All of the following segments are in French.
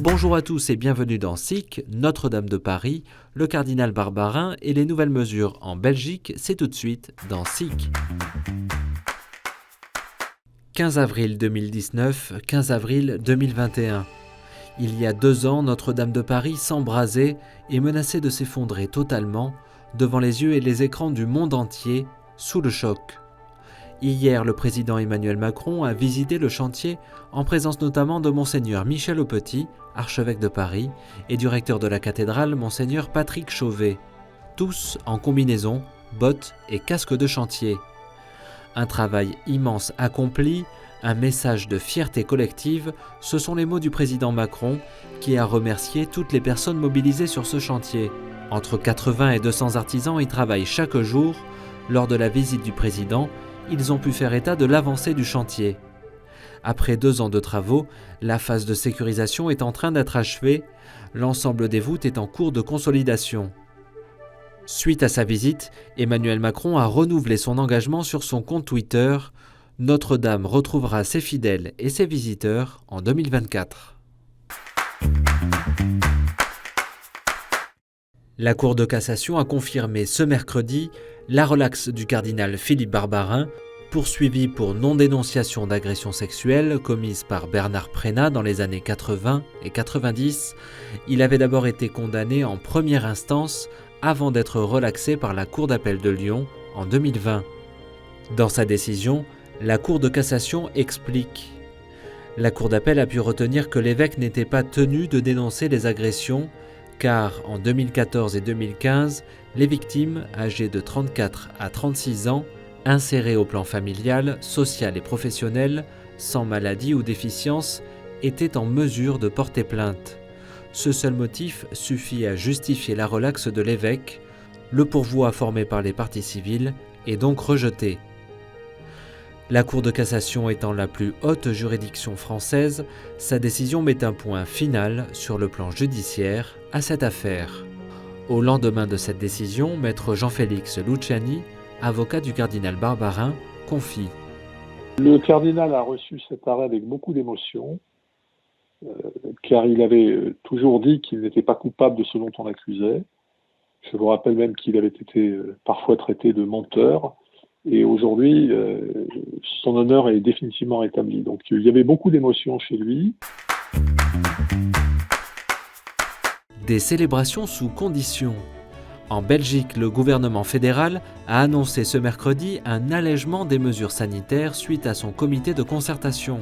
Bonjour à tous et bienvenue dans SIC, Notre-Dame de Paris, le cardinal Barbarin et les nouvelles mesures en Belgique, c'est tout de suite dans SIC. 15 avril 2019, 15 avril 2021. Il y a 2 ans, Notre-Dame de Paris s'embrasait et menaçait de s'effondrer totalement devant les yeux et les écrans du monde entier, sous le choc. Hier, le président Emmanuel Macron a visité le chantier en présence notamment de Monseigneur Michel Aupetit, archevêque de Paris, et du recteur de la cathédrale, Monseigneur Patrick Chauvet. Tous en combinaison, bottes et casques de chantier. Un travail immense accompli, un message de fierté collective, ce sont les mots du président Macron qui a remercié toutes les personnes mobilisées sur ce chantier. Entre 80 et 200 artisans y travaillent chaque jour. Lors de la visite du président, ils ont pu faire état de l'avancée du chantier. Après 2 ans de travaux, la phase de sécurisation est en train d'être achevée. L'ensemble des voûtes est en cours de consolidation. Suite à sa visite, Emmanuel Macron a renouvelé son engagement sur son compte Twitter. Notre-Dame retrouvera ses fidèles et ses visiteurs en 2024. La Cour de cassation a confirmé ce mercredi la relaxe du cardinal Philippe Barbarin, poursuivi pour non-dénonciation d'agressions sexuelles commises par Bernard Prénat dans les années 80 et 90. Il avait d'abord été condamné en première instance avant d'être relaxé par la Cour d'appel de Lyon en 2020. Dans sa décision, la Cour de cassation explique. La Cour d'appel a pu retenir que l'évêque n'était pas tenu de dénoncer les agressions car en 2014 et 2015, les victimes, âgées de 34 à 36 ans, insérées au plan familial, social et professionnel, sans maladie ou déficience, étaient en mesure de porter plainte. Ce seul motif suffit à justifier la relaxe de l'évêque. Le pourvoi formé par les parties civiles est donc rejeté. La Cour de cassation étant la plus haute juridiction française, sa décision met un point final sur le plan judiciaire à cette affaire. Au lendemain de cette décision, maître Jean-Félix Luciani, avocat du cardinal Barbarin, confie. Le cardinal a reçu cet arrêt avec beaucoup d'émotion, car il avait toujours dit qu'il n'était pas coupable de ce dont on l'accusait. Je vous rappelle même qu'il avait été parfois traité de menteur. Et aujourd'hui, son honneur est définitivement rétabli. Donc il y avait beaucoup d'émotions chez lui. Des célébrations sous conditions. En Belgique, le gouvernement fédéral a annoncé ce mercredi un allègement des mesures sanitaires suite à son comité de concertation.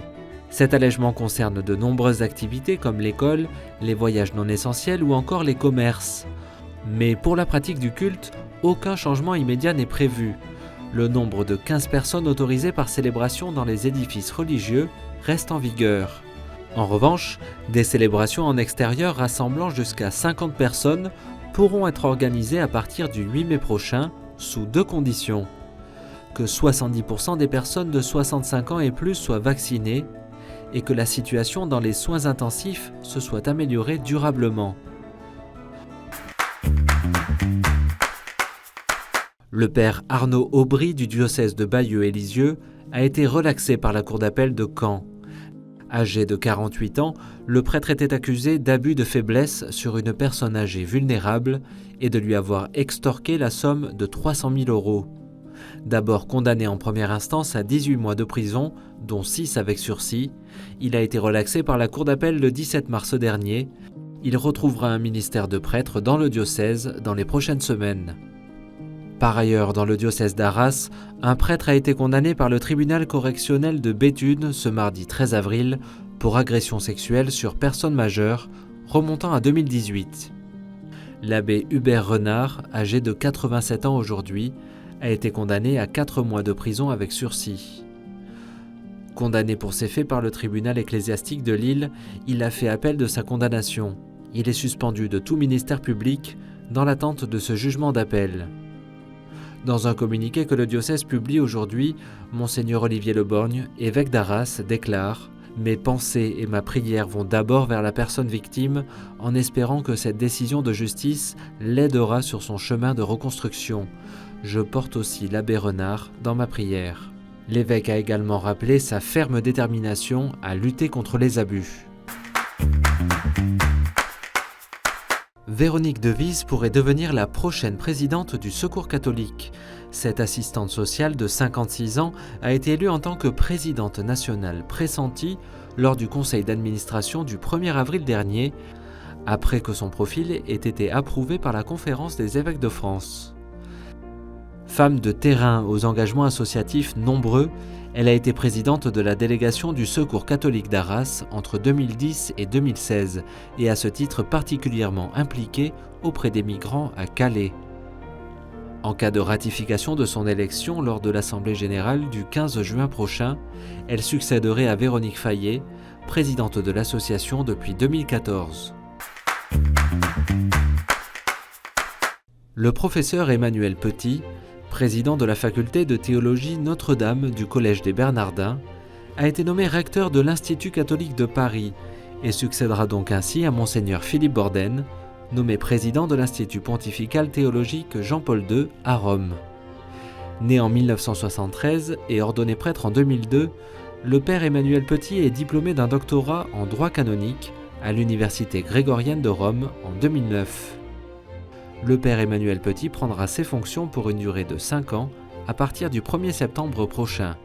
Cet allègement concerne de nombreuses activités comme l'école, les voyages non essentiels ou encore les commerces. Mais pour la pratique du culte, aucun changement immédiat n'est prévu. Le nombre de 15 personnes autorisées par célébration dans les édifices religieux reste en vigueur. En revanche, des célébrations en extérieur rassemblant jusqu'à 50 personnes pourront être organisées à partir du 8 mai prochain, sous 2 conditions. Que 70% des personnes de 65 ans et plus soient vaccinées et que la situation dans les soins intensifs se soit améliorée durablement. Le père Arnaud Aubry du diocèse de Bayeux et Lisieux a été relaxé par la cour d'appel de Caen. Âgé de 48 ans, le prêtre était accusé d'abus de faiblesse sur une personne âgée vulnérable et de lui avoir extorqué la somme de 300 000 €. D'abord condamné en première instance à 18 mois de prison, dont 6 avec sursis, il a été relaxé par la cour d'appel le 17 mars dernier. Il retrouvera un ministère de prêtre dans le diocèse dans les prochaines semaines. Par ailleurs, dans le diocèse d'Arras, un prêtre a été condamné par le tribunal correctionnel de Béthune ce mardi 13 avril pour agression sexuelle sur personne majeure, remontant à 2018. L'abbé Hubert Renard, âgé de 87 ans aujourd'hui, a été condamné à 4 mois de prison avec sursis. Condamné pour ces faits par le tribunal ecclésiastique de Lille, il a fait appel de sa condamnation. Il est suspendu de tout ministère public dans l'attente de ce jugement d'appel. Dans un communiqué que le diocèse publie aujourd'hui, Monseigneur Olivier Leborgne, évêque d'Arras, déclare « Mes pensées et ma prière vont d'abord vers la personne victime en espérant que cette décision de justice l'aidera sur son chemin de reconstruction. Je porte aussi l'abbé Renard dans ma prière. » L'évêque a également rappelé sa ferme détermination à lutter contre les abus. Véronique Devise pourrait devenir la prochaine présidente du Secours catholique. Cette assistante sociale de 56 ans a été élue en tant que présidente nationale pressentie lors du conseil d'administration du 1er avril dernier, après que son profil ait été approuvé par la Conférence des évêques de France. Femme de terrain aux engagements associatifs nombreux, elle a été présidente de la délégation du Secours catholique d'Arras entre 2010 et 2016 et à ce titre particulièrement impliquée auprès des migrants à Calais. En cas de ratification de son élection lors de l'Assemblée générale du 15 juin prochain, elle succéderait à Véronique Fayet, présidente de l'association depuis 2014. Le professeur Emmanuel Petit, président de la faculté de théologie Notre-Dame du Collège des Bernardins, a été nommé recteur de l'Institut catholique de Paris et succédera donc ainsi à Monseigneur Philippe Borden, nommé président de l'Institut pontifical théologique Jean-Paul II à Rome. Né en 1973 et ordonné prêtre en 2002, le père Emmanuel Petit est diplômé d'un doctorat en droit canonique à l'Université grégorienne de Rome en 2009. Le père Emmanuel Petit prendra ses fonctions pour une durée de 5 ans à partir du 1er septembre prochain.